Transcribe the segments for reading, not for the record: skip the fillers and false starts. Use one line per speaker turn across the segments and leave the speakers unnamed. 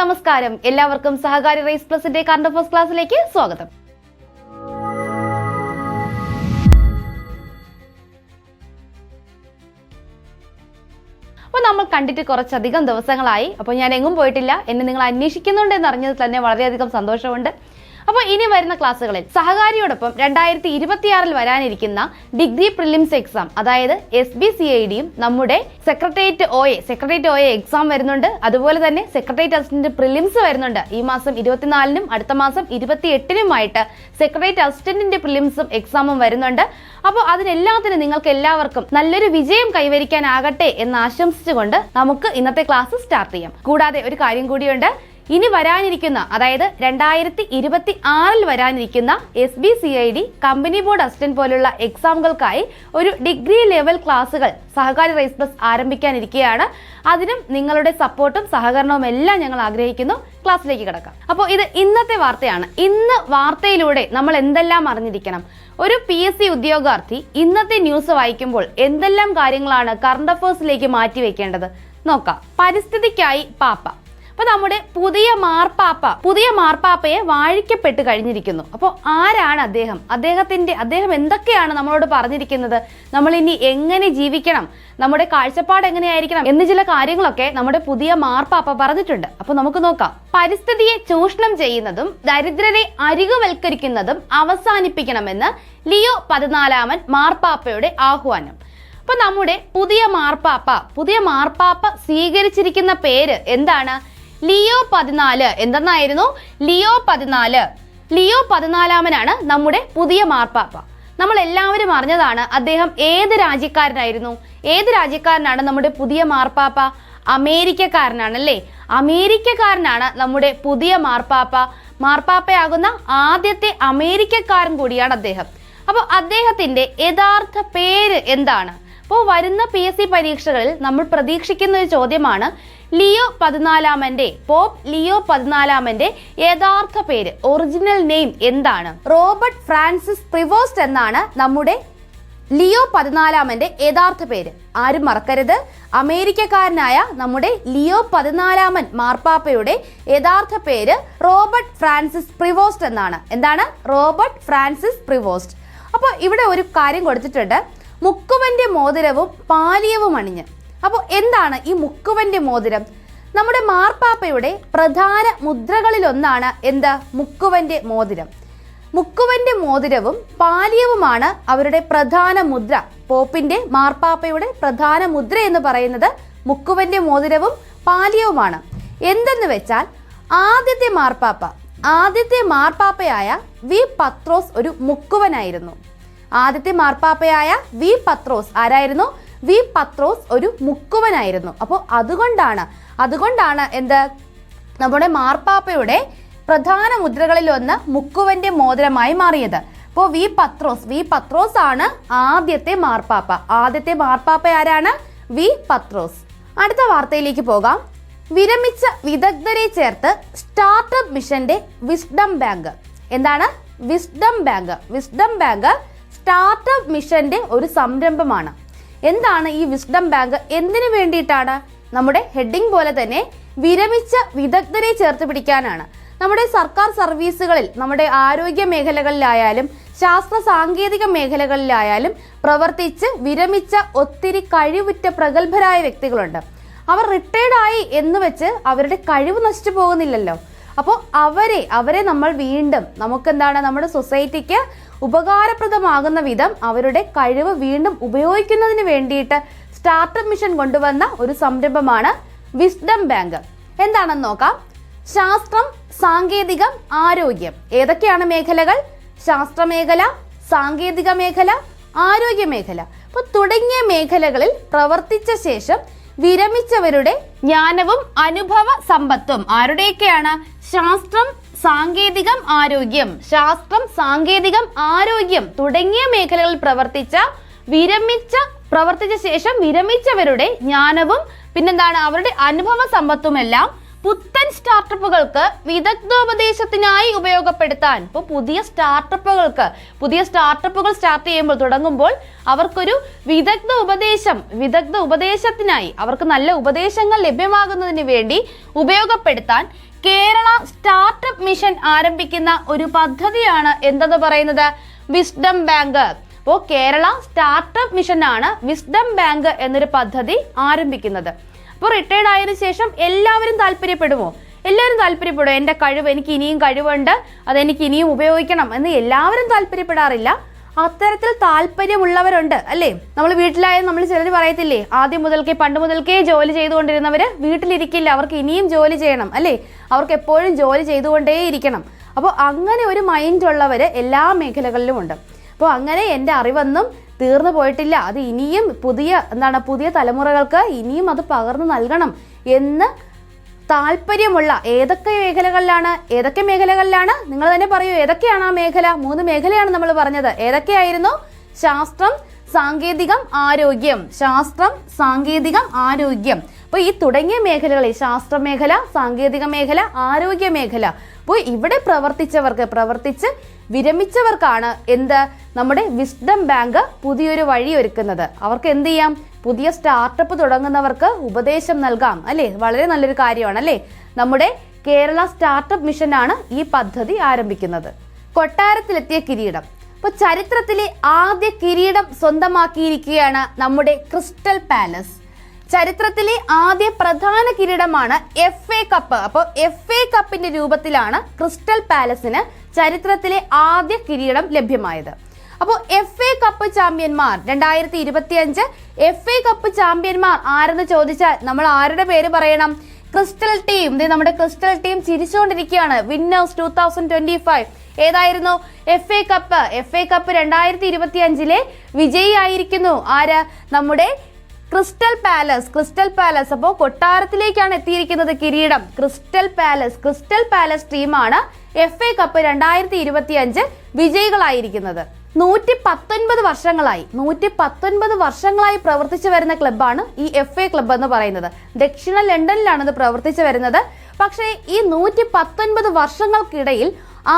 നമസ്കാരം. എല്ലാവർക്കും സഹകാരി rice പ്ലസിന്റെ current affairs ക്ലാസ്സിലേക്ക് സ്വാഗതം. അപ്പോൾ നമ്മൾ കണ്ടിട്ട് കുറച്ചധികം ദിവസങ്ങളായി. അപ്പോൾ ഞാൻ എങ്ങും പോയിട്ടില്ല. എന്നെ നിങ്ങൾ അന്വേഷിക്കുന്നുണ്ടെന്ന് അറിഞ്ഞത് തന്നെ വളരെയധികം സന്തോഷമുണ്ട്. അപ്പോൾ ഇനി വരുന്ന ക്ലാസ്സുകളിൽ സഹകാരിയോടൊപ്പം 2026 വരാനിരിക്കുന്ന ഡിഗ്രി പ്രിലിംസ് എക്സാം, അതായത് SBCIDയും നമ്മുടെ സെക്രട്ടേറിയറ്റ് OA എക്സാം വരുന്നുണ്ട്. അതുപോലെ തന്നെ സെക്രട്ടേറിയറ്റ് അസിസ്റ്റന്റ് പ്രിലിംസ് വരുന്നുണ്ട്. ഈ മാസം 24-നും അടുത്ത മാസം 28-നുമായിട്ട് സെക്രട്ടേറിയറ്റ് അസിസ്റ്റന്റിന്റെ പ്രിലിംസും എക്സാമും വരുന്നുണ്ട്. അപ്പോൾ അതിനെല്ലാത്തിനും നിങ്ങൾക്ക് എല്ലാവർക്കും നല്ലൊരു വിജയം കൈവരിക്കാനാകട്ടെ എന്ന് ആശംസിച്ചുകൊണ്ട് നമുക്ക് ഇന്നത്തെ ക്ലാസ് സ്റ്റാർട്ട് ചെയ്യാം. കൂടാതെ ഒരു കാര്യം കൂടിയുണ്ട്. ഇനി വരാനിരിക്കുന്ന, അതായത് 2026 വരാനിരിക്കുന്ന SBCID, കമ്പനി ബോർഡ് അസിസ്റ്റന്റ് പോലുള്ള എക്സാമുകൾക്കായി ഒരു ഡിഗ്രി ലെവൽ ക്ലാസ്സുകൾ സഹകാരി റൈസ് പ്ലസ് ആരംഭിക്കാനിരിക്കുകയാണ്. അതിനും നിങ്ങളുടെ സപ്പോർട്ടും സഹകരണവും എല്ലാം ഞങ്ങൾ ആഗ്രഹിക്കുന്നു. ക്ലാസ്സിലേക്ക് കിടക്കാം. അപ്പോൾ ഇത് ഇന്നത്തെ വാർത്തയാണ്. ഇന്ന് വാർത്തയിലൂടെ നമ്മൾ എന്തെല്ലാം അറിഞ്ഞിരിക്കണം? ഒരു PSC ഉദ്യോഗാർത്ഥി ഇന്നത്തെ ന്യൂസ് വായിക്കുമ്പോൾ എന്തെല്ലാം കാര്യങ്ങളാണ് കറണ്ട് അഫയേഴ്സിലേക്ക് മാറ്റിവെക്കേണ്ടത് നോക്കാം. പരിസ്ഥിതിക്കായി പാപ്പ. അപ്പൊ നമ്മുടെ പുതിയ മാർപ്പാപ്പയെ വാഴിക്കപ്പെട്ട് കഴിഞ്ഞിരിക്കുന്നു. അപ്പോൾ ആരാണ് അദ്ദേഹം? അദ്ദേഹം എന്തൊക്കെയാണ് നമ്മളോട് പറഞ്ഞിരിക്കുന്നത്? നമ്മൾ ഇനി എങ്ങനെ ജീവിക്കണം, നമ്മുടെ കാഴ്ചപ്പാട് എങ്ങനെയായിരിക്കണം എന്ന് ചില കാര്യങ്ങളൊക്കെ നമ്മുടെ പുതിയ മാർപ്പാപ്പ പറഞ്ഞിട്ടുണ്ട്. അപ്പൊ നമുക്ക് നോക്കാം. പരിസ്ഥിതിയെ ചൂഷണം ചെയ്യുന്നതും ദരിദ്രരെ അരികുവൽക്കരിക്കുന്നതും അവസാനിപ്പിക്കണമെന്ന് ലിയോ 14 മാർപ്പാപ്പയുടെ ആഹ്വാനം. അപ്പൊ നമ്മുടെ പുതിയ മാർപ്പാപ്പ സ്വീകരിച്ചിരിക്കുന്ന പേര് എന്താണ്? ലിയോ 14. എന്തെന്നായിരുന്നു? ലിയോ 14 നമ്മുടെ പുതിയ മാർപ്പാപ്പ. നമ്മൾ എല്ലാവരും അറിഞ്ഞതാണ്. അദ്ദേഹം ഏത് രാജ്യക്കാരനാണ് നമ്മുടെ പുതിയ മാർപ്പാപ്പ? അമേരിക്കക്കാരനാണല്ലേ. അമേരിക്കക്കാരനാണ് നമ്മുടെ പുതിയ മാർപ്പാപ്പയാകുന്ന ആദ്യത്തെ അമേരിക്കക്കാരൻ കൂടിയാണ് അദ്ദേഹം. അപ്പോൾ അദ്ദേഹത്തിന്റെ യഥാർത്ഥ പേര് എന്താണ്? അപ്പോൾ വരുന്ന PSC പരീക്ഷകളിൽ നമ്മൾ പ്രതീക്ഷിക്കുന്ന ഒരു ചോദ്യമാണ് ലിയോ 14 പോപ്പ് ലിയോ 14 യഥാർത്ഥ പേര്, ഒറിജിനൽ നെയിം എന്താണ്? റോബർട്ട് ഫ്രാൻസിസ് പ്രിവോസ്റ്റ് എന്നാണ് നമ്മുടെ ലിയോ 14 യഥാർത്ഥ പേര്. ആരും മറക്കരുത്, അമേരിക്കക്കാരനായ നമ്മുടെ ലിയോ 14 മാർപ്പാപ്പയുടെ യഥാർത്ഥ പേര് റോബർട്ട് ഫ്രാൻസിസ് പ്രിവോസ്റ്റ് എന്നാണ്. എന്താണ്? Robert Francis Prevost. അപ്പോൾ ഇവിടെ ഒരു കാര്യം കൊടുത്തിട്ടുണ്ട്, മുക്കുവന്റെ മോതിരവും പാലിയവും അണിഞ്ഞ്. അപ്പോൾ എന്താണ് ഈ മുക്കുവന്റെ മോതിരം? നമ്മുടെ മാർപ്പാപ്പയുടെ പ്രധാന മുദ്രകളിലൊന്നാണ് എന്ത്? മുക്കുവന്റെ മോതിരം. മുക്കുവന്റെ മോതിരവും പാലിയവുമാണ് അവരുടെ പ്രധാന മുദ്ര. മാർപ്പാപ്പയുടെ പ്രധാന മുദ്ര എന്ന് പറയുന്നത് മുക്കുവന്റെ മോതിരവും പാലിയവുമാണ്. എന്തെന്ന് വെച്ചാൽ ആദ്യത്തെ മാർപ്പാപ്പയായ വി പത്രോസ് ഒരു മുക്കുവനായിരുന്നു. ആദ്യത്തെ മാർപ്പാപ്പയായ വി പത്രോസ് ആരായിരുന്നു? വി പത്രോസ് ഒരു മുക്കുവനായിരുന്നു. അപ്പോൾ അതുകൊണ്ടാണ് എന്ത്? നമ്മുടെ മാർപ്പാപ്പയുടെ പ്രധാന മുദ്രകളിൽ ഒന്ന് മുക്കുവന്റെ മോതിരമായി മാറിയത്. അപ്പോൾ വി പത്രോസ് ആണ് ആദ്യത്തെ മാർപ്പാപ്പ. ആദ്യത്തെ മാർപ്പാപ്പ ആരാണ്? വി പത്രോസ്. അടുത്ത വാർത്തയിലേക്ക് പോകാം. വിരമിച്ച വിദഗ്ധരെ ചേർത്ത് സ്റ്റാർട്ടപ്പ് മിഷന്റെ വിസ്ഡം ബാങ്ക്. എന്താണ് വിസ്ഡം ബാങ്ക്? സ്റ്റാർട്ടപ്പ് മിഷന്റെ ഒരു സംരംഭമാണ്. എന്താണ് ഈ വിസ്ഡം ബാങ്ക്? എന്തിനു വേണ്ടിയിട്ടാണ്? നമ്മുടെ ഹെഡിങ് പോലെ തന്നെ വിരമിച്ച വിദഗ്ധരെ ചേർത്ത് പിടിക്കാനാണ്. നമ്മുടെ സർക്കാർ സർവീസുകളിൽ, നമ്മുടെ ആരോഗ്യ മേഖലകളിലായാലും ശാസ്ത്ര സാങ്കേതിക മേഖലകളിലായാലും പ്രവർത്തിച്ച് വിരമിച്ച ഒത്തിരി കഴിവുറ്റ പ്രഗത്ഭരായ വ്യക്തികളുണ്ട്. അവർ റിട്ടയർഡ് ആയി എന്ന് വെച്ച് അവരുടെ കഴിവ് നശിച്ചു പോകുന്നില്ലല്ലോ. അപ്പോൾ അവരെ നമ്മൾ വീണ്ടും നമുക്കെന്താണ് നമ്മുടെ സൊസൈറ്റിക്ക് ഉപകാരപ്രദമാകുന്ന വിധം അവരുടെ കഴിവ് വീണ്ടും ഉപയോഗിക്കുന്നതിന് വേണ്ടിയിട്ട് സ്റ്റാർട്ടപ്പ് മിഷൻ കൊണ്ടുവന്ന ഒരു സംരംഭമാണ് വിസ്ഡം ബാങ്ക്. എന്താണെന്ന് നോക്കാം. ശാസ്ത്രം, സാങ്കേതികം, ആരോഗ്യം. ഏതൊക്കെയാണ് മേഖലകൾ? ശാസ്ത്രമേഖല, സാങ്കേതിക മേഖല, ആരോഗ്യ മേഖല. അപ്പോൾ തുടങ്ങിയ മേഖലകളിൽ പ്രവർത്തിച്ച ശേഷം വിരമിച്ചവരുടെ ജ്ഞാനവും അനുഭവ സമ്പത്തും ആരുടെയൊക്കെയാണ്? ശാസ്ത്രം, സാങ്കേതികം, ആരോഗ്യം തുടങ്ങിയ മേഖലകളിൽ പ്രവർത്തിച്ച ശേഷം വിരമിച്ചവരുടെ ജ്ഞാനവും പിന്നെന്താണ് അവരുടെ അനുഭവ സമ്പത്തുമെല്ലാം പുത്തൻ സ്റ്റാർട്ടപ്പുകൾക്ക് വിദഗ്ധോപദേശത്തിനായി ഉപയോഗപ്പെടുത്താൻ. ഇപ്പോൾ പുതിയ സ്റ്റാർട്ടപ്പുകൾ സ്റ്റാർട്ട് ചെയ്യുമ്പോൾ തുടങ്ങുമ്പോൾ അവർക്കൊരു വിദഗ്ധ ഉപദേശത്തിനായി അവർക്ക് നല്ല ഉപദേശങ്ങൾ ലഭ്യമാകുന്നതിന് വേണ്ടി ഉപയോഗപ്പെടുത്താൻ കേരള സ്റ്റാർട്ടപ്പ് മിഷൻ ആരംഭിക്കുന്ന ഒരു പദ്ധതിയാണ് എന്തെന്ന് പറയുന്നത്? Wisdom bank. അപ്പോൾ കേരള സ്റ്റാർട്ടപ്പ് മിഷനാണ് വിസ്ഡം ബാങ്ക് എന്നൊരു പദ്ധതി ആരംഭിക്കുന്നത്. അപ്പോൾ റിട്ടയർഡ് ആയതിനു ശേഷം എല്ലാവരും താല്പര്യപ്പെടുമോ? എല്ലാവരും താല്പര്യപ്പെടും. എൻ്റെ കഴിവ്, എനിക്ക് ഇനിയും കഴിവുണ്ട്, അതെനിക്ക് ഇനിയും ഉപയോഗിക്കണം എന്ന് എല്ലാവരും താല്പര്യപ്പെടാറില്ല. അത്തരത്തിൽ താല്പര്യമുള്ളവരുണ്ട് അല്ലേ? നമ്മൾ വീട്ടിലായാലും നമ്മൾ ചിലർ പറയത്തില്ലേ, ആദ്യം മുതൽക്കേ പണ്ട് മുതൽക്കേ ജോലി ചെയ്തുകൊണ്ടിരുന്നവര് വീട്ടിലിരിക്കില്ല, അവർക്ക് ഇനിയും ജോലി ചെയ്യണം അല്ലേ? അവർക്ക് എപ്പോഴും ജോലി ചെയ്തുകൊണ്ടേ ഇരിക്കണം. അപ്പോൾ അങ്ങനെ ഒരു മൈൻഡ് ഉള്ളവര് എല്ലാ മേഖലകളിലും ഉണ്ട്. അപ്പോൾ അങ്ങനെ എൻ്റെ അറിവൊന്നും തീർന്നു പോയിട്ടില്ല, അത് ഇനിയും പുതിയ തലമുറകൾക്ക് ഇനിയും അത് പകർന്നു നൽകണം എന്ന് താല്പര്യമുള്ള ഏതൊക്കെ മേഖലകളിലാണ് നിങ്ങൾ തന്നെ പറയൂ, ഏതൊക്കെയാണ് ആ മേഖല? 3 മേഖലയാണ് നമ്മൾ പറഞ്ഞത്. ഏതൊക്കെയായിരുന്നു? ശാസ്ത്രം, സാങ്കേതികം, ആരോഗ്യം. ശാസ്ത്രം, സാങ്കേതികം, ആരോഗ്യം. അപ്പോൾ ഈ തുടങ്ങിയ മേഖലകളിൽ ശാസ്ത്ര മേഖല, സാങ്കേതിക മേഖല, ആരോഗ്യ മേഖല, അപ്പോൾ ഇവിടെ പ്രവർത്തിച്ച് വിരമിച്ചവർക്കാണ് നമ്മുടെ വിസ്ഡം ബാങ്ക് പുതിയൊരു വഴി ഒരുക്കുന്നത്. അവർക്ക് എന്ത് ചെയ്യാം? പുതിയ സ്റ്റാർട്ടപ്പ് തുടങ്ങുന്നവർക്ക് ഉപദേശം നൽകാം അല്ലേ? വളരെ നല്ലൊരു കാര്യമാണ് അല്ലേ? നമ്മുടെ കേരള സ്റ്റാർട്ടപ്പ് മിഷനാണ് ഈ പദ്ധതി ആരംഭിക്കുന്നത്. കൊട്ടാരത്തിലെത്തിയ കിരീടം. അപ്പോൾ ചരിത്രത്തിലെ ആദ്യ കിരീടം സ്വന്തമാക്കിയിരിക്കുകയാണ് നമ്മുടെ ക്രിസ്റ്റൽ പാലസ്. ചരിത്രത്തിലെ ആദ്യ പ്രധാന കിരീടമാണ് FA കപ്പ്. അപ്പോൾ FA കപ്പിന്റെ രൂപത്തിലാണ് ക്രിസ്റ്റൽ പാലസിന് ചരിത്രത്തിലെ ആദ്യ കിരീടം ലഭ്യമായത്. അപ്പോൾ FA കപ്പ് ചാമ്പ്യന്മാർ 2025 FA കപ്പ് ചാമ്പ്യന്മാർ ആരെന്ന് ചോദിച്ചാൽ നമ്മൾ ആരുടെ പേര് പറയണം? Crystal team. നമ്മുടെ ക്രിസ്റ്റൽ ടീം ചിരിച്ചുകൊണ്ടിരിക്കുകയാണ്. വിന്നേഴ്സ് 2025 ഏതായിരുന്നു? FA cup. FA കപ്പ് 2025 വിജയിയായിരിക്കുന്നു ആര്? നമ്മുടെ ക്രിസ്റ്റൽ പാലസ്. അപ്പോൾ കൊട്ടാരത്തിലേക്കാണ് എത്തിയിരിക്കുന്നത് കിരീടം. ക്രിസ്റ്റൽ പാലസ് ടീമാണ് FA കപ്പ് 2025 വിജയികളായിരിക്കുന്നത്. 119 വർഷങ്ങളായി പ്രവർത്തിച്ചു വരുന്ന ക്ലബ്ബാണ് ഈ FA ക്ലബ്ബ് എന്ന് പറയുന്നത്. ദക്ഷിണ ലണ്ടനിലാണ് ഇത് പ്രവർത്തിച്ചു വരുന്നത്. പക്ഷേ ഈ 119 വർഷങ്ങൾക്കിടയിൽ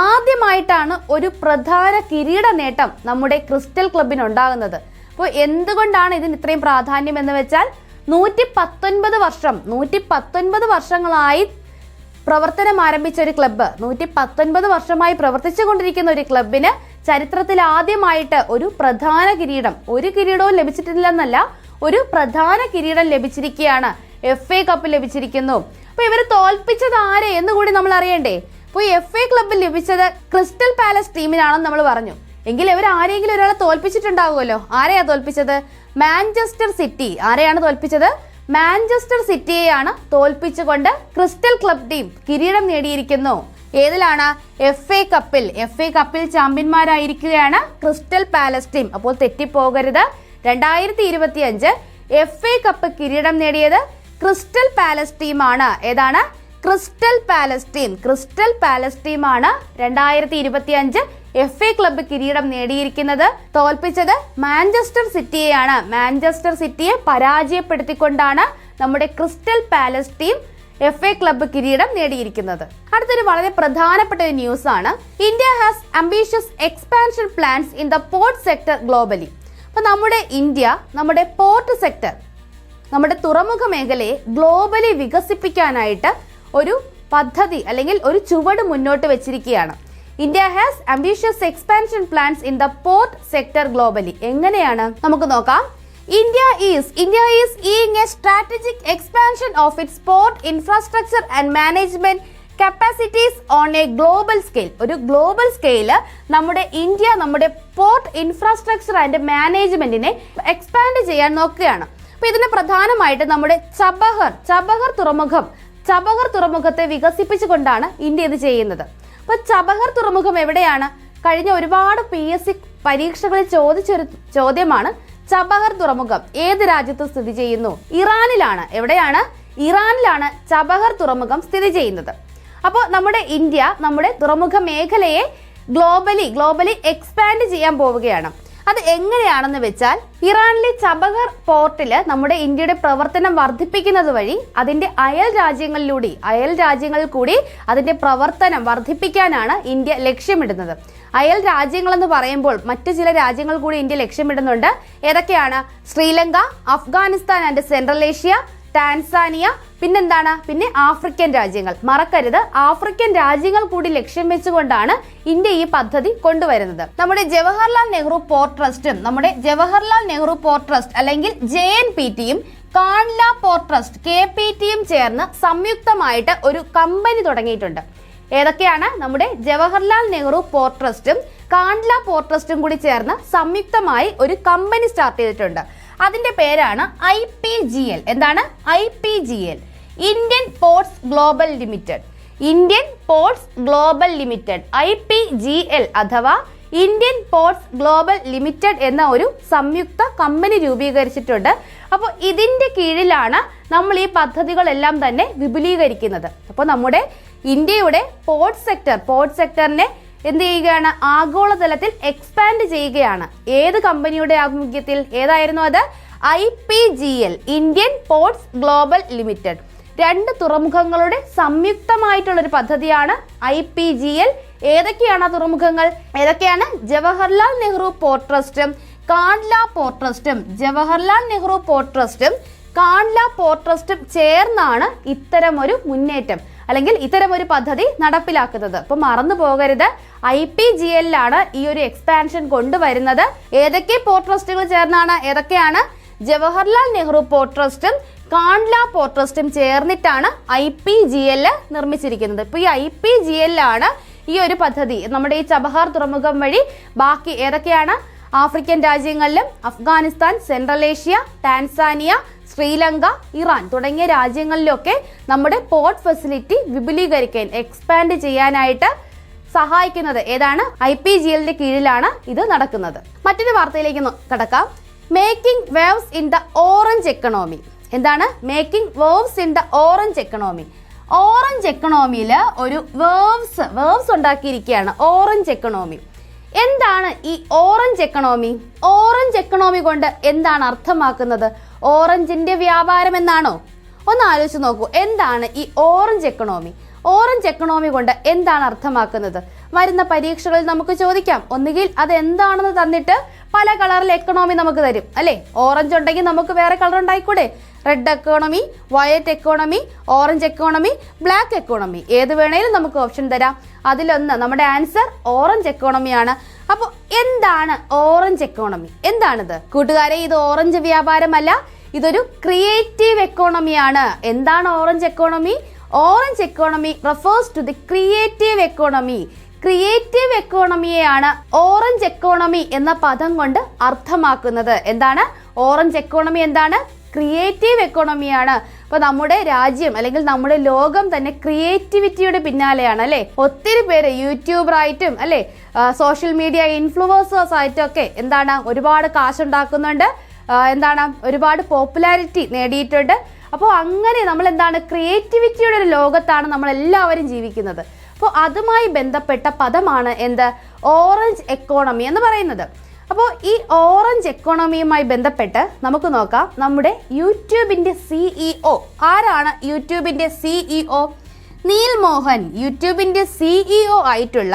ആദ്യമായിട്ടാണ് ഒരു പ്രധാന കിരീട നേട്ടം നമ്മുടെ ക്രിസ്റ്റൽ ക്ലബിനുണ്ടാകുന്നത്. അപ്പോൾ എന്തുകൊണ്ടാണ് ഇതിന് ഇത്രയും പ്രാധാന്യം എന്ന് വെച്ചാൽ 119 വർഷങ്ങളായി പ്രവർത്തനം ആരംഭിച്ച ഒരു ക്ലബ്ബ്, 119 വർഷമായി പ്രവർത്തിച്ചു കൊണ്ടിരിക്കുന്ന ഒരു ക്ലബിന് ചരിത്രത്തിൽ ആദ്യമായിട്ട് ഒരു പ്രധാന കിരീടം, ഒരു കിരീടവും ലഭിച്ചിട്ടില്ലെന്നല്ല, ഒരു പ്രധാന കിരീടം ലഭിച്ചിരിക്കുകയാണ്. FA കപ്പ് ലഭിച്ചിരിക്കുന്നു. അപ്പോൾ ഇവർ തോൽപ്പിച്ചത് ആരെ എന്ന് കൂടി നമ്മൾ അറിയണ്ടേ? അപ്പോൾ FA ക്ലബ്ബ് ലഭിച്ചത് ക്രിസ്റ്റൽ പാലസ് ടീമിനാണെന്ന് നമ്മൾ പറഞ്ഞു. എങ്കിൽ ഇവർ ആരെങ്കിലും ഒരാളെ തോൽപ്പിച്ചിട്ടുണ്ടാവുമല്ലോ. ആരെയാ തോൽപ്പിച്ചത്? Manchester city. ആരെയാണ് തോൽപ്പിച്ചത്? മാഞ്ചസ്റ്റർ സിറ്റിയെയാണ് തോൽപ്പിച്ചുകൊണ്ട് ക്രിസ്റ്റൽ ക്ലബ് ടീം കിരീടം നേടിയിരിക്കുന്നു. ഏതിലാണ്? FA കപ്പിൽ ചാമ്പ്യന്മാരായിരിക്കുകയാണ് ക്രിസ്റ്റൽ പാലസ് ടീം. അപ്പോൾ തെറ്റിപ്പോകരുത്. 2025 FA കപ്പ് കിരീടം നേടിയത് ക്രിസ്റ്റൽ പാലസ് ടീമാണ്. ഏതാണ്? ക്രിസ്റ്റൽ പാലസ് ടീമാണ് 2025 FA ക്ലബ്ബ് കിരീടം നേടിയിരിക്കുന്നത്. തോൽപ്പിച്ചത് മാഞ്ചസ്റ്റർ സിറ്റിയെയാണ്. മാഞ്ചസ്റ്റർ സിറ്റിയെ പരാജയപ്പെടുത്തിക്കൊണ്ടാണ് നമ്മുടെ Crystal Palace team FA club കിരീടം നേടിയിരിക്കുന്നത്. അടുത്തൊരു വളരെ പ്രധാനപ്പെട്ട ഒരു ന്യൂസ് ആണ്. India has ambitious expansion plans in the port sector globally. അപ്പോൾ നമ്മുടെ ഇന്ത്യ നമ്മുടെ പോർട്ട് സെക്ടർ, നമ്മുടെ തുറമുഖ മേഖലയെ ഗ്ലോബലി വികസിപ്പിക്കാനായിട്ട് ഒരു പദ്ധതി അല്ലെങ്കിൽ ഒരു ചുവട് മുന്നോട്ട് വെച്ചിരിക്കുകയാണ്. India has ambitious expansion plans in the port sector globally. എങ്ങനെയാണ്? നമുക്ക് നോക്കാം. India is seeing a strategic expansion of its port infrastructure and management capacities on a global scale. ഒരു ഗ്ലോബൽ സ്കെയില് നമ്മുടെ ഇന്ത്യ നമ്മുടെ പോർട്ട് ഇൻഫ്രാസ്ട്രക്ചർ ആൻഡ് മാനേജ്മെന്റിനെ expand ചെയ്യാൻ നോക്കുകയാണ്. അപ്പോൾ ഇതിന് പ്രധാനമായിട്ട് നമ്മുടെ ചബഹർ തുറമുഖത്തെ വികസിപ്പിച്ചുകൊണ്ടാണ് ഇന്ത്യ ഇത് ചെയ്യുന്നത്. അപ്പോൾ ചബഹർ തുറമുഖം എവിടെയാണ്? കഴിഞ്ഞ ഒരുപാട് PSC പരീക്ഷകളിൽ ചോദിച്ചൊരു ചോദ്യമാണ്. ചബഹർ തുറമുഖം ഏത് രാജ്യത്ത് സ്ഥിതി ചെയ്യുന്നു? ഇറാനിലാണ്. എവിടെയാണ്? ഇറാനിലാണ് ചബഹർ തുറമുഖം സ്ഥിതി ചെയ്യുന്നത്. അപ്പോൾ നമ്മുടെ ഇന്ത്യ നമ്മുടെ തുറമുഖ മേഖലയെ ഗ്ലോബലി എക്സ്പാൻഡ് ചെയ്യാൻ പോവുകയാണ്. അത് എങ്ങനെയാണെന്ന് വെച്ചാൽ ഇറാനിലെ ചബഹർ പോർട്ടിൽ നമ്മുടെ ഇന്ത്യയുടെ പ്രവർത്തനം വർദ്ധിപ്പിക്കുന്നത് വഴി അതിന്റെ അയൽ രാജ്യങ്ങളിൽ കൂടി അതിന്റെ പ്രവർത്തനം വർദ്ധിപ്പിക്കാനാണ് ഇന്ത്യ ലക്ഷ്യമിടുന്നത്. അയൽ രാജ്യങ്ങൾ എന്ന് പറയുമ്പോൾ മറ്റു ചില രാജ്യങ്ങൾ കൂടി ഇന്ത്യ ലക്ഷ്യമിടുന്നുണ്ട്. ഏതൊക്കെയാണ്? Sri Lanka, Afghanistan and central Asia, Tanzania, പിന്നെ ആഫ്രിക്കൻ രാജ്യങ്ങൾ. മറക്കരുത്, ആഫ്രിക്കൻ രാജ്യങ്ങൾ കൂടി ലക്ഷ്യം വെച്ചുകൊണ്ടാണ് ഇന്ത്യ ഈ പദ്ധതി കൊണ്ടുവരുന്നത്. നമ്മുടെ ജവഹർലാൽ നെഹ്റു പോർട്ട് ട്രസ്റ്റ് അല്ലെങ്കിൽ JNPTയും കാൺല പോർട്ട് ട്രസ്റ്റ് KPTയും ചേർന്ന് സംയുക്തമായിട്ട് ഒരു കമ്പനി തുടങ്ങിയിട്ടുണ്ട്. ഏതൊക്കെയാണ്? നമ്മുടെ ജവഹർലാൽ നെഹ്റു പോർട്ട് ട്രസ്റ്റും കാൺല പോർട്ട് ട്രസ്റ്റും കൂടി ചേർന്ന് സംയുക്തമായി ഒരു കമ്പനി സ്റ്റാർട്ട് ചെയ്തിട്ടുണ്ട്. അതിന്റെ പേരാണ് IPGL. എന്താണ്? IPGL, Indian ports global limited. IPGL അഥവാ ഇന്ത്യൻ പോർട്സ് ഗ്ലോബൽ ലിമിറ്റഡ് എന്ന ഒരു സംയുക്ത കമ്പനി രൂപീകരിച്ചിട്ടുണ്ട്. അപ്പോൾ ഇതിന്റെ കീഴിലാണ് നമ്മൾ ഈ പദ്ധതികളെല്ലാം തന്നെ വിപുലീകരിക്കുന്നത്. അപ്പോൾ നമ്മുടെ ഇന്ത്യയുടെ പോർട്ട് സെക്ടറിനെ എന്ത് ചെയ്യുകയാണ്? ആഗോളതലത്തിൽ എക്സ്പാൻഡ് ചെയ്യുകയാണ്. ഏത് കമ്പനിയുടെ ആഭിമുഖ്യത്തിൽ? ഏതായിരുന്നു അത്? IPGL, Indian ports global limited. 2 തുറമുഖങ്ങളുടെ സംയുക്തമായിട്ടുള്ളൊരു പദ്ധതിയാണ് IPGL. ഏതൊക്കെയാണ് ആ തുറമുഖങ്ങൾ? ഏതൊക്കെയാണ്? Jawaharlal Nehru port ട്രസ്റ്റും Kandla port ട്രസ്റ്റും. Jawaharlal Nehru port ട്രസ്റ്റും Kandla port ട്രസ്റ്റും ചേർന്നാണ് ഇത്തരമൊരു മുന്നേറ്റം അല്ലെങ്കിൽ ഇത്തരമൊരു പദ്ധതി നടപ്പിലാക്കുന്നത്. അപ്പൊ മറന്നു പോകരുത്, IPGL-ലാണ് ഈ ഒരു എക്സ്പാൻഷൻ കൊണ്ടുവരുന്നത്. ഏതൊക്കെ പോർട്ട് ട്രസ്റ്റുകൾ ചേർന്നാണ്? ഏതൊക്കെയാണ്? ജവഹർലാൽ നെഹ്റു പോർട്ട് ട്രസ്റ്റും കാൺല പോർട്ട് ട്രസ്റ്റും ചേർന്നിട്ടാണ് IPGL നിർമ്മിച്ചിരിക്കുന്നത്. ഇപ്പൊ ഈ IPGL-ലാണ് ഈ ഒരു പദ്ധതി നമ്മുടെ ഈ ചബഹാർ തുറമുഖം വഴി ബാക്കി ഏതൊക്കെയാണ്? ആഫ്രിക്കൻ രാജ്യങ്ങളിലും Afghanistan, central Asia, Tanzania, Sri Lanka, Iran തുടങ്ങിയ രാജ്യങ്ങളിലൊക്കെ നമ്മുടെ പോർട്ട് ഫെസിലിറ്റി വിപുലീകരിക്കാൻ, എക്സ്പാൻഡ് ചെയ്യാനായിട്ട് സഹായിക്കുന്നത് ഏതാണ്? IPGL-ന്റെ കീഴിലാണ് ഇത് നടക്കുന്നത്. മറ്റൊരു വാർത്തയിലേക്ക് കടക്കാം. Making waves in the orange economy. എന്താണ്? Making waves in the orange economy. Orange എക്കണോമിയിൽ ഒരു വേവ്സ് ഉണ്ടാക്കിയിരിക്കുകയാണ്. ഓറഞ്ച് എക്കണോമി എന്താണ്? ഈ ഓറഞ്ച് എക്കണോമി കൊണ്ട് എന്താണ് അർത്ഥമാക്കുന്നത്? ഓറഞ്ചിന്റെ വ്യാപാരം എന്നാണോ? ഒന്ന് ആലോചിച്ച് നോക്കൂ. എന്താണ് ഈ ഓറഞ്ച് എക്കണോമി കൊണ്ട് എന്താണ് അർത്ഥമാക്കുന്നത്? വരുന്ന പരീക്ഷകളിൽ നമുക്ക് ചോദിക്കാം. ഒന്നുകിൽ അത് എന്താണെന്ന് തന്നിട്ട് പല കളറിൽ എക്കണോമി നമുക്ക് തരും, അല്ലേ? ഓറഞ്ച് ഉണ്ടെങ്കിൽ നമുക്ക് വേറെ കളർ ഉണ്ടായിക്കൂടെ? Red economy, violet economy, orange economy, black economy, ഏത് വേണേലും നമുക്ക് ഓപ്ഷൻ തരാം. അതിലൊന്ന് നമ്മുടെ ആൻസർ ഓറഞ്ച് എക്കോണമിയാണ്. അപ്പോൾ എന്താണ് ഓറഞ്ച് എക്കോണമി? എന്താണിത് കൂട്ടുകാരെ? ഇത് ഓറഞ്ച് വ്യാപാരമല്ല, ഇതൊരു ക്രിയേറ്റീവ് എക്കോണമിയാണ്. എന്താണ് orange economy? Orange economy refers to the creative economy. Creative എക്കോണമിയെയാണ് ഓറഞ്ച് എക്കോണമി എന്ന പദം കൊണ്ട് അർത്ഥമാക്കുന്നത്. എന്താണ് ഓറഞ്ച് എക്കോണമി? എന്താണ്? ക്രിയേറ്റീവ് എക്കോണമിയാണ്. അപ്പൊ നമ്മുടെ രാജ്യം അല്ലെങ്കിൽ നമ്മുടെ ലോകം തന്നെ ക്രിയേറ്റിവിറ്റിയുടെ പിന്നാലെയാണ്, അല്ലെ? ഒത്തിരി പേര് യൂട്യൂബറായിട്ടും അല്ലെ സോഷ്യൽ മീഡിയ ഇൻഫ്ലുവൻസേഴ്സ് ആയിട്ടും ഒക്കെ എന്താണ് ഒരുപാട് കാശുണ്ടാക്കുന്നുണ്ട്, എന്താണ് ഒരുപാട് പോപ്പുലാരിറ്റി നേടിയിട്ടുണ്ട്. അപ്പോൾ അങ്ങനെ നമ്മൾ എന്താണ് ക്രിയേറ്റിവിറ്റിയുടെ ഒരു ലോകത്താണ് നമ്മൾ എല്ലാവരും ജീവിക്കുന്നത്. അപ്പോൾ അതുമായി ബന്ധപ്പെട്ട പദമാണ് എന്ത്? ഓറഞ്ച് എക്കോണമി എന്ന് പറയുന്നത്. അപ്പോൾ ഈ ഓറഞ്ച് എക്കോണമിയുമായി ബന്ധപ്പെട്ട് നമുക്ക് നോക്കാം. നമ്മുടെ യൂട്യൂബിന്റെ CEO ആരാണ്? യൂട്യൂബിന്റെ CEO നീൽ മോഹൻ. യൂട്യൂബിന്റെ CEO ആയിട്ടുള്ള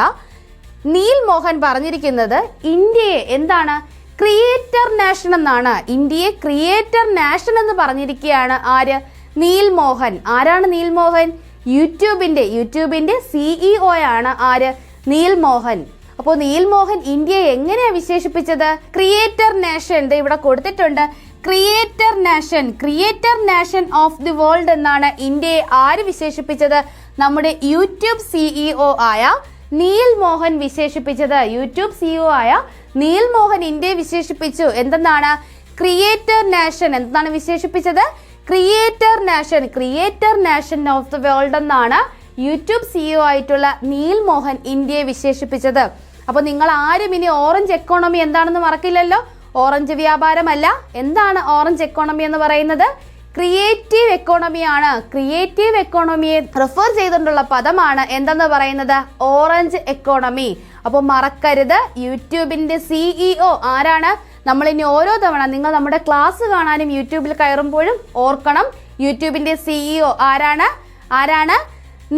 നീൽ മോഹൻ പറഞ്ഞിരിക്കുന്നത് ഇന്ത്യയെ എന്താണ്? ക്രിയേറ്റർ നാഷൻ എന്നാണ്. ഇന്ത്യയെ ക്രിയേറ്റർ നാഷൻ എന്ന് പറഞ്ഞിരിക്കുകയാണ്. ആര്? നീൽ മോഹൻ. ആരാണ് നീൽ മോഹൻ? യൂട്യൂബിന്റെ CEO ആണ് ആര്? നീൽ മോഹൻ. അപ്പോൾ നീൽ മോഹൻ ഇന്ത്യയെ എങ്ങനെയാ വിശേഷിപ്പിച്ചത്? Creator nation. ഇവിടെ കൊടുത്തിട്ടുണ്ട് creator nation of the world എന്നാണ് ഇന്ത്യയെ ആര് വിശേഷിപ്പിച്ചത്? നമ്മുടെ യൂട്യൂബ് CEO ആയ നീൽ മോഹൻ വിശേഷിപ്പിച്ചത്. യൂട്യൂബ് CEO ആയ നീൽ മോഹൻ ഇന്ത്യയെ വിശേഷിപ്പിച്ചു എന്തെന്നാണ്? Creator nation. എന്താണ് വിശേഷിപ്പിച്ചത്? Creator nation of the world എന്നാണ് യൂട്യൂബ് CEO ആയിട്ടുള്ള നീൽ മോഹൻ ഇന്ത്യയെ വിശേഷിപ്പിച്ചത്. അപ്പോൾ നിങ്ങൾ ആരും ഇനി ഓറഞ്ച് എക്കോണമി എന്താണെന്ന് മറക്കില്ലല്ലോ. ഓറഞ്ച് വ്യാപാരമല്ല. എന്താണ് ഓറഞ്ച് എക്കോണമി എന്ന് പറയുന്നത്? ക്രിയേറ്റീവ് എക്കോണമിയാണ്. ക്രിയേറ്റീവ് എക്കോണമിയെ റെഫർ ചെയ്തുകൊണ്ടുള്ള പദമാണ് എന്തെന്ന് പറയുന്നത്? Orange economy. അപ്പോൾ മറക്കരുത്, യൂട്യൂബിന്റെ CEO ആരാണ്? നമ്മൾ ഇനി ഓരോ തവണ നിങ്ങൾ നമ്മുടെ ക്ലാസ് കാണാനും യൂട്യൂബിൽ കയറുമ്പോഴും ഓർക്കണം, യൂട്യൂബിന്റെ CEO ആരാണ്?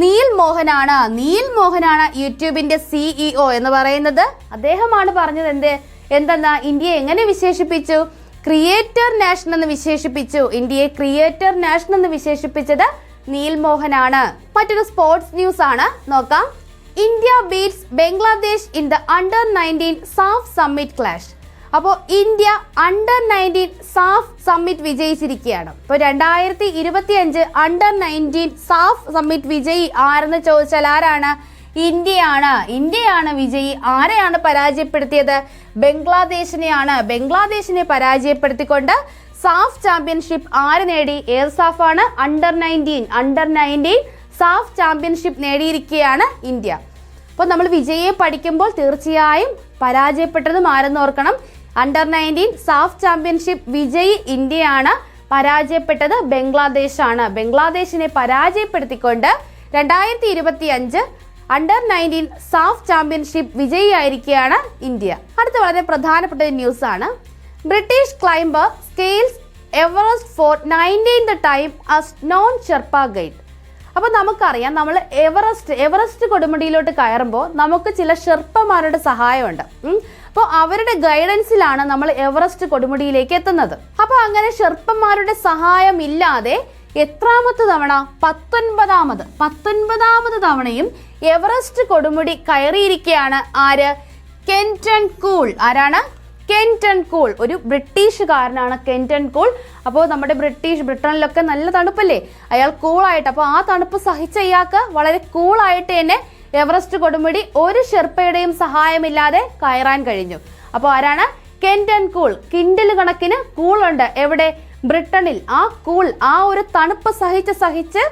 നീൽ മോഹനാണ് യൂട്യൂബിന്റെ CEO എന്ന് പറയുന്നത്. അദ്ദേഹമാണ് പറഞ്ഞത് എന്തെന്നാ? ഇന്ത്യയെ എങ്ങനെ വിശേഷിപ്പിച്ചു? ക്രിയേറ്റർ നാഷൻ എന്ന് വിശേഷിപ്പിച്ചു. ഇന്ത്യയെ ക്രിയേറ്റർ നാഷൻ എന്ന് വിശേഷിപ്പിച്ചത് നീൽ മോഹനാണ്. മറ്റൊരു സ്പോർട്സ് ന്യൂസ് ആണ്, നോക്കാം. India beats Bangladesh in the under nineteen SAFF summit clash. അപ്പോൾ ഇന്ത്യ അണ്ടർ-19 സാഫ് സമ്മിറ്റ് വിജയിച്ചിരിക്കുകയാണ്. ഇപ്പോൾ 2025 അണ്ടർ-19 സാഫ് സമ്മിറ്റ് വിജയി ആരെന്ന് ചോദിച്ചാൽ ആരാണ്? ഇന്ത്യയാണ് വിജയി. ആരെയാണ് പരാജയപ്പെടുത്തിയത്? ബംഗ്ലാദേശിനെയാണ്. ബംഗ്ലാദേശിനെ പരാജയപ്പെടുത്തിക്കൊണ്ട് സാഫ് ചാമ്പ്യൻഷിപ്പ് ആര് നേടി? ഏത് സാഫാണ്? Under-19 SAFF championship നേടിയിരിക്കുകയാണ് India. അപ്പോൾ നമ്മൾ വിജയിയെ പഠിക്കുമ്പോൾ തീർച്ചയായും പരാജയപ്പെട്ടതും ആരെന്ന് ഓർക്കണം. അണ്ടർ-19 സാഫ് ചാമ്പ്യൻഷിപ്പ് വിജയി ഇന്ത്യയാണ്, പരാജയപ്പെട്ടത് ബംഗ്ലാദേശാണ്. ബംഗ്ലാദേശിനെ പരാജയപ്പെടുത്തിക്കൊണ്ട് 2025 അണ്ടർ-19 സാഫ് ചാമ്പ്യൻഷിപ്പ് വിജയിയായിരിക്കുകയാണ് ഇന്ത്യ. അടുത്ത വളരെ പ്രധാനപ്പെട്ട ഒരു ന്യൂസ് ആണ്. British climber scales Everest for 19th time as non Sherpa guide. അപ്പോൾ നമുക്കറിയാം, നമ്മൾ എവറസ്റ്റ് കൊടുമുടിയിലോട്ട് കയറുമ്പോൾ നമുക്ക് ചില ഷെർപ്പമാരുടെ സഹായമുണ്ട്. അപ്പോൾ അവരുടെ ഗൈഡൻസിലാണ് നമ്മൾ എവറസ്റ്റ് കൊടുമുടിയിലേക്ക് എത്തുന്നത്. അപ്പോൾ അങ്ങനെ ഷെർപ്പന്മാരുടെ സഹായം ഇല്ലാതെ എത്രാമത്തെ തവണ? 19ാമത് തവണയും എവറസ്റ്റ് കൊടുമുടി കയറിയിരിക്കുകയാണ് ആര്? കെന്റൺ കൂൾ. ആരാണ്? കെന്റൺ കൂൾ. ഒരു ബ്രിട്ടീഷുകാരനാണ് കെന്റൺ കൂൾ. അപ്പോൾ നമ്മുടെ ബ്രിട്ടനിലൊക്കെ നല്ല തണുപ്പല്ലേ, അയാൾ കൂളായിട്ട്, അപ്പോൾ ആ തണുപ്പ് സഹിച്ച ഇയാൾക്ക് വളരെ കൂളായിട്ട് തന്നെ എവറസ്റ്റ് കൊടുമുടി ഒരു ഷെർപ്പയുടെയും സഹായമില്ലാതെ കയറാൻ കഴിഞ്ഞു. അപ്പോൾ ആരാണ്? കെന്റൺ കൂൾ. കിൻഡൽ കണക്കിന് കൂളുണ്ട് എവിടെ? ബ്രിട്ടനിൽ. ആ ഒരു തണുപ്പ് സഹിച്ച്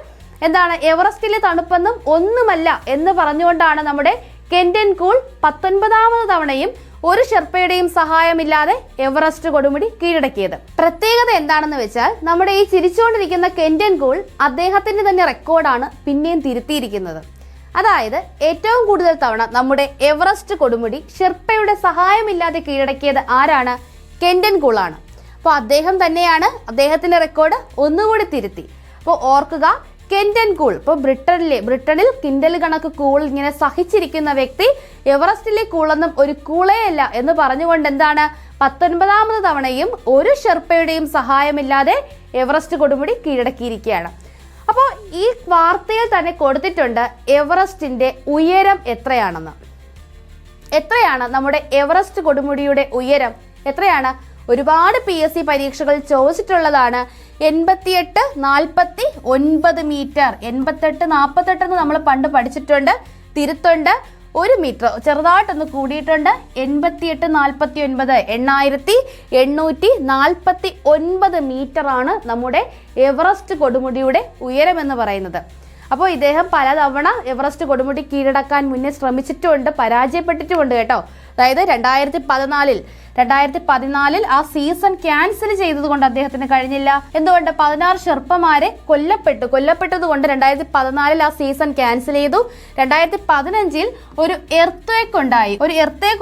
എന്താണ് എവറസ്റ്റിലെ തണുപ്പൊന്നും ഒന്നുമല്ല എന്ന് പറഞ്ഞുകൊണ്ടാണ് നമ്മുടെ കെന്റൺ കൂൾ 19ാമത് തവണയും ഒരു ഷെർപ്പയുടെയും സഹായമില്ലാതെ എവറസ്റ്റ് കൊടുമുടി കീഴടക്കിയത്. പ്രത്യേകത എന്താണെന്ന് വെച്ചാൽ നമ്മുടെ ഈ ചിരിച്ചുകൊണ്ടിരിക്കുന്ന കെന്റൺ കൂൾ അദ്ദേഹത്തിന്റെ തന്നെ റെക്കോർഡാണ് പിന്നെയും തിരുത്തിയിരിക്കുന്നത്. അതായത് ഏറ്റവും കൂടുതൽ തവണ നമ്മുടെ എവറസ്റ്റ് കൊടുമുടി ഷെർപ്പയുടെ സഹായമില്ലാതെ കീഴടക്കിയത് ആരാണ്? കെന്റൺ കൂളാണ്. അപ്പോൾ അദ്ദേഹം തന്നെയാണ് അദ്ദേഹത്തിന്റെ റെക്കോർഡ് ഒന്നുകൂടി തിരുത്തി. അപ്പോൾ ഓർക്കുക, കെന്റൺ കൂൾ. ഇപ്പോൾ ബ്രിട്ടനിൽ കിൻഡൽ കണക്ക് കൂൾ ഇങ്ങനെ സഹിച്ചിരിക്കുന്ന വ്യക്തി എവറസ്റ്റിലെ കൂളൊന്നും ഒരു കൂളേയല്ല എന്ന് പറഞ്ഞുകൊണ്ട് എന്താണ് 19ാമത് തവണയും ഒരു ഷെർപ്പയുടെയും സഹായമില്ലാതെ എവറസ്റ്റ് കൊടുമുടി കീഴടക്കിയിരിക്കുകയാണ്. അപ്പോൾ ഈ വാർത്തയിൽ തന്നെ കൊടുത്തിട്ടുണ്ട് എവറസ്റ്റിന്റെ ഉയരം എത്രയാണെന്ന്. എത്രയാണ് നമ്മുടെ എവറസ്റ്റ് കൊടുമുടിയുടെ ഉയരം? എത്രയാണ്? ഒരുപാട് PSC പരീക്ഷകൾ ചോദിച്ചിട്ടുള്ളതാണ്. 88-49 മീറ്റർ. 88-48 എന്ന് നമ്മൾ പണ്ട് പഠിച്ചിട്ടുണ്ട്. തിരുത്തുണ്ട്, 1 മീറ്റർ ചെറുതായിട്ടൊന്ന് കൂടിയിട്ടുണ്ട്. 88-49 8849 മീറ്റർ ആണ് നമ്മുടെ എവറസ്റ്റ് കൊടുമുടിയുടെ ഉയരം എന്ന് പറയുന്നത്. അപ്പോൾ ഇദ്ദേഹം പലതവണ എവറസ്റ്റ് കൊടുമുടി കീഴടക്കാൻ മുന്നേ ശ്രമിച്ചിട്ടുമുണ്ട്, പരാജയപ്പെട്ടിട്ടുമുണ്ട് കേട്ടോ. അതായത് 2014 ആ സീസൺ ക്യാൻസൽ ചെയ്തതുകൊണ്ട് അദ്ദേഹത്തിന് കഴിഞ്ഞില്ല. എന്തുകൊണ്ട്? 16 ഷെർപ്പമാരെ കൊല്ലപ്പെട്ടത് കൊണ്ട് 2014 ആ സീസൺ ക്യാൻസൽ ചെയ്തു. 2015 ഒരു എർത്ത്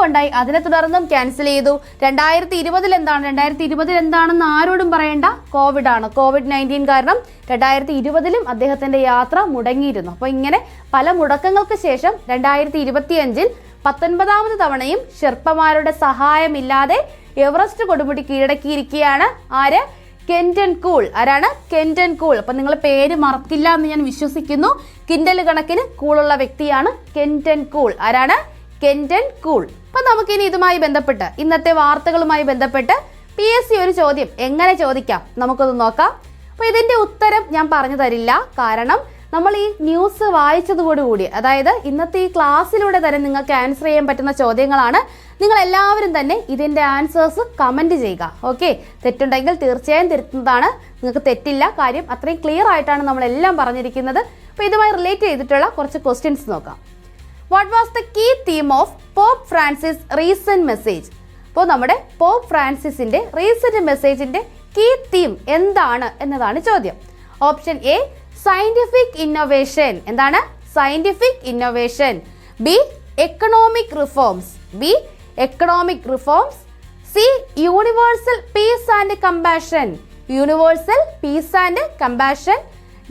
ഉണ്ടായി, അതിനെ തുടർന്നും ക്യാൻസൽ ചെയ്തു. 2020 എന്താണെന്ന് ആരോടും പറയേണ്ട, കോവിഡ്-19 കാരണം 2020 അദ്ദേഹത്തിന്റെ യാത്ര മുടങ്ങിയിരുന്നു. അപ്പോൾ ഇങ്ങനെ പല മുടക്കങ്ങൾക്ക് ശേഷം 2025 19ാമത് തവണയും ഷെർപ്പമാരുടെ സഹായമില്ലാതെ എവറസ്റ്റ് കൊടുമുടി കീഴടക്കിയിരിക്കുകയാണ് ആര്? കെന്റൺ കൂൾ. ആരാണ്? കെന്റൺ കൂൾ. അപ്പൊ നിങ്ങൾ പേര് മറക്കില്ല എന്ന് ഞാൻ വിശ്വസിക്കുന്നു. കിൻഡൽ കണക്കിന് കൂളുള്ള വ്യക്തിയാണ് കെന്റൺ കൂൾ. ആരാണ്? കെന്റൺ കൂൾ. അപ്പൊ നമുക്കിനി ഇതുമായി ബന്ധപ്പെട്ട് ഇന്നത്തെ വാർത്തകളുമായി ബന്ധപ്പെട്ട് PSC ഒരു ചോദ്യം എങ്ങനെ ചോദിക്കാം നമുക്കൊന്ന് നോക്കാം. അപ്പൊ ഇതിന്റെ ഉത്തരം ഞാൻ പറഞ്ഞു തരില്ല, കാരണം നമ്മൾ ഈ ന്യൂസ് വായിച്ചതോടുകൂടി, അതായത് ഇന്നത്തെ ഈ ക്ലാസ്സിലൂടെ തന്നെ നിങ്ങൾക്ക് ആൻസർ ചെയ്യാൻ പറ്റുന്ന ചോദ്യങ്ങളാണ്. നിങ്ങൾ എല്ലാവരും തന്നെ ഇതിന്റെ ആൻസേഴ്സ് കമന്റ് ചെയ്യുക. ഓക്കെ, തെറ്റുണ്ടെങ്കിൽ തീർച്ചയായും തിരുത്തുന്നതാണ്. നിങ്ങൾക്ക് തെറ്റില്ല, കാര്യം അത്രയും ക്ലിയർ ആയിട്ടാണ് നമ്മളെല്ലാം പറഞ്ഞിരിക്കുന്നത്. അപ്പോൾ ഇതുമായി റിലേറ്റ് ചെയ്തിട്ടുള്ള കുറച്ച് ക്വസ്റ്റ്യൻസ് നോക്കാം. What was the key theme of Pope Francis recent message? അപ്പോൾ നമ്മുടെ പോപ്പ് ഫ്രാൻസിസിന്റെ റീസെന്റ് മെസ്സേജിന്റെ കീ തീം എന്താണ് എന്നതാണ് ചോദ്യം. Option A scientific innovation. എന്താണ്? Scientific innovation. B economic reforms. C universal peace and compassion.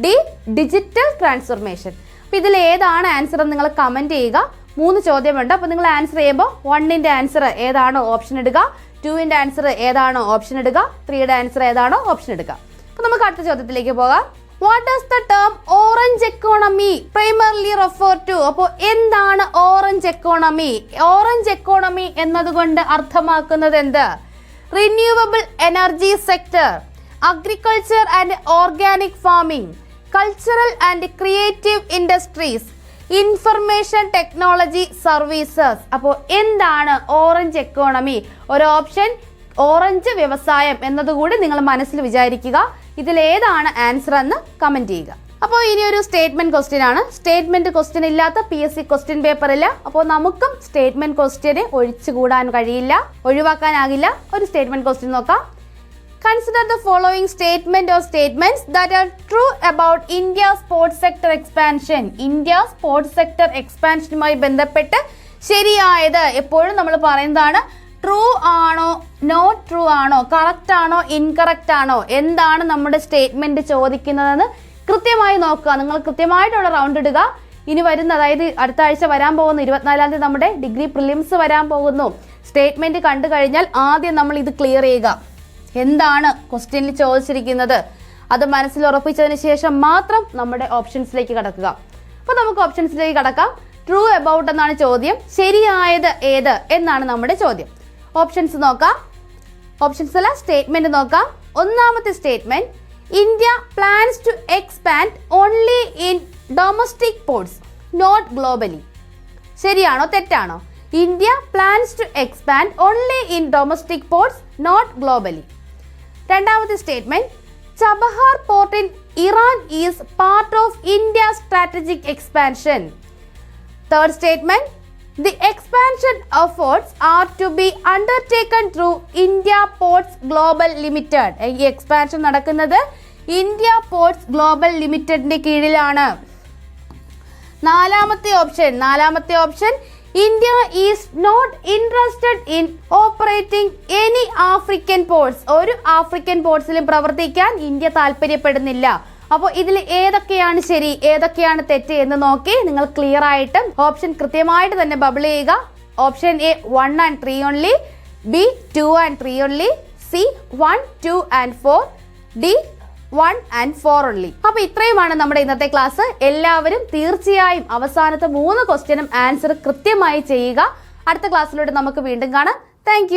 D digital transformation. അപ്പോൾ ഇതിൽ ഏതാണ് ആൻസർ എന്ന് നിങ്ങൾ കമന്റ് ചെയ്യുക. 3 ചോദ്യമുണ്ട്. അപ്പോൾ നിങ്ങൾ ആൻസർ ചെയ്യുമ്പോൾ 1ന്റെ ആൻസർ ഏതാണോ ഓപ്ഷൻ ഇടുക, 2ന്റെ ആൻസർ ഏതാണോ ഓപ്ഷൻ എടുക്കുക, 3യുടെ ആൻസർ ഏതാണോ ഓപ്ഷൻ എടുക്കുക. അപ്പൊ നമുക്ക് അടുത്ത ചോദ്യത്തിലേക്ക് പോകാം. What does the term orange economy primarily refer to? അപ്പോൾ എന്താണ് ഓറഞ്ച് എക്കോണമി? ഓറഞ്ച് എക്കോണമി എന്നതുകൊണ്ട് അർത്ഥമാക്കുന്നത് എന്ത്? Renewable energy sector, agriculture and organic farming, cultural and creative industries, information technology services. അപ്പോൾ എന്താണ് ഓറഞ്ച് എക്കോണമി? ഒരു ഓപ്ഷൻ ഓറഞ്ച് വ്യവസായം എന്നതുകൂടി നിങ്ങൾ മനസ്സിൽ വിചാരിക്കുക. ഇതിലേതാണ് ആൻസർ എന്ന് കമന്റ് ചെയ്യുക. അപ്പോൾ ഇനി ഒരു സ്റ്റേറ്റ്മെന്റ് ക്വസ്റ്റ്യൻ ആണ്. സ്റ്റേറ്റ്മെന്റ് ക്വസ്റ്റ്യൻ ഇല്ലാത്ത PSC ക്വസ്റ്റ്യൻ പേപ്പർ ഇല്ല. അപ്പോൾ നമുക്കും സ്റ്റേറ്റ്മെന്റ് ക്വസ്റ്റ്യനെ ഒഴിച്ചുകൂടാൻ കഴിയില്ല, ഒഴിവാക്കാനാകില്ല. ഒരു സ്റ്റേറ്റ്മെന്റ് ക്വസ്റ്റ്യൻ നോക്കാം. Consider the following statement or statements that are true about India's sports sector expansion. India sports sector expansionുമായി ബന്ധപ്പെട്ട് ശരിയായത് എപ്പോഴും നമ്മൾ പറയുന്നതാണ് ട്രൂ ആണോ നോട്ട് ട്രൂ ആണോ, കറക്റ്റ് ആണോ ഇൻകറക്റ്റ് ആണോ, എന്താണ് നമ്മുടെ സ്റ്റേറ്റ്മെന്റ് ചോദിക്കുന്നതെന്ന് കൃത്യമായി നോക്കുക. നിങ്ങൾ കൃത്യമായിട്ടുള്ള റൗണ്ട് ഇടുക. ഇനി വരുന്ന, അതായത് അടുത്ത ആഴ്ച വരാൻ പോകുന്നു 24-ാം തീയതി നമ്മുടെ ഡിഗ്രി പ്രിലിംസ് വരാൻ പോകുന്നു. സ്റ്റേറ്റ്മെന്റ് കണ്ടു കഴിഞ്ഞാൽ ആദ്യം നമ്മൾ ഇത് ക്ലിയർ ചെയ്യുക. എന്താണ് ക്വസ്റ്റ്യനിൽ ചോദിച്ചിരിക്കുന്നത് അത് മനസ്സിൽ ഉറപ്പിച്ചതിന് ശേഷം മാത്രം നമ്മുടെ ഓപ്ഷൻസിലേക്ക് കടക്കുക. അപ്പോൾ നമുക്ക് ഓപ്ഷൻസിലേക്ക് കടക്കാം. ട്രൂ അബൌട്ട് എന്നാണ് ചോദ്യം, ശരിയായത് ഏത് എന്നാണ് നമ്മുടെ ചോദ്യം. ഓപ്ഷൻസ് നോക്കാം. ഓപ്ഷൻസ് അല്ല, സ്റ്റേറ്റ്മെന്റ് നോക്കാം. ഒന്നാമത്തെ statement, India plans to expand only in domestic ports not globally. ശരിയാണോ തെറ്റാണോ? India plans to expand only in domestic ports not globally. രണ്ടാമത്തെ statement, Chabahar port in Iran is part of India strategic expansion. Third statement, the expansion efforts are to be undertaken through India ports global limited. ഈ expansion നടക്കുന്നത് India ports global ലിമിറ്റഡിന്റെ കീഴിലാണ്. നാലാമത്തെ option, India is not interested in operating any African ports. ഒരു African പോർട്സിലും പ്രവർത്തിക്കാൻ India താല്പര്യപ്പെടുന്നില്ല. അപ്പോൾ ഇതിൽ ഏതൊക്കെയാണ് ശരി ഏതൊക്കെയാണ് തെറ്റ് എന്ന് നോക്കി നിങ്ങൾ ക്ലിയർ ആയിട്ട് ഓപ്ഷൻ കൃത്യമായിട്ട് തന്നെ ബബിൾ ചെയ്യുക. Option A 1 and 3 only, B 2 and 3 only, C 1, 2 and 4, D 1 and 4 only. അപ്പൊ ഇത്രയുമാണ് നമ്മുടെ ഇന്നത്തെ ക്ലാസ്. എല്ലാവരും തീർച്ചയായും അവസാനത്തെ 3 ക്വസ്റ്റ്യനും ആൻസർ കൃത്യമായി ചെയ്യുക. അടുത്ത ക്ലാസ്സിലൂടെ നമുക്ക് വീണ്ടും കാണാം. താങ്ക്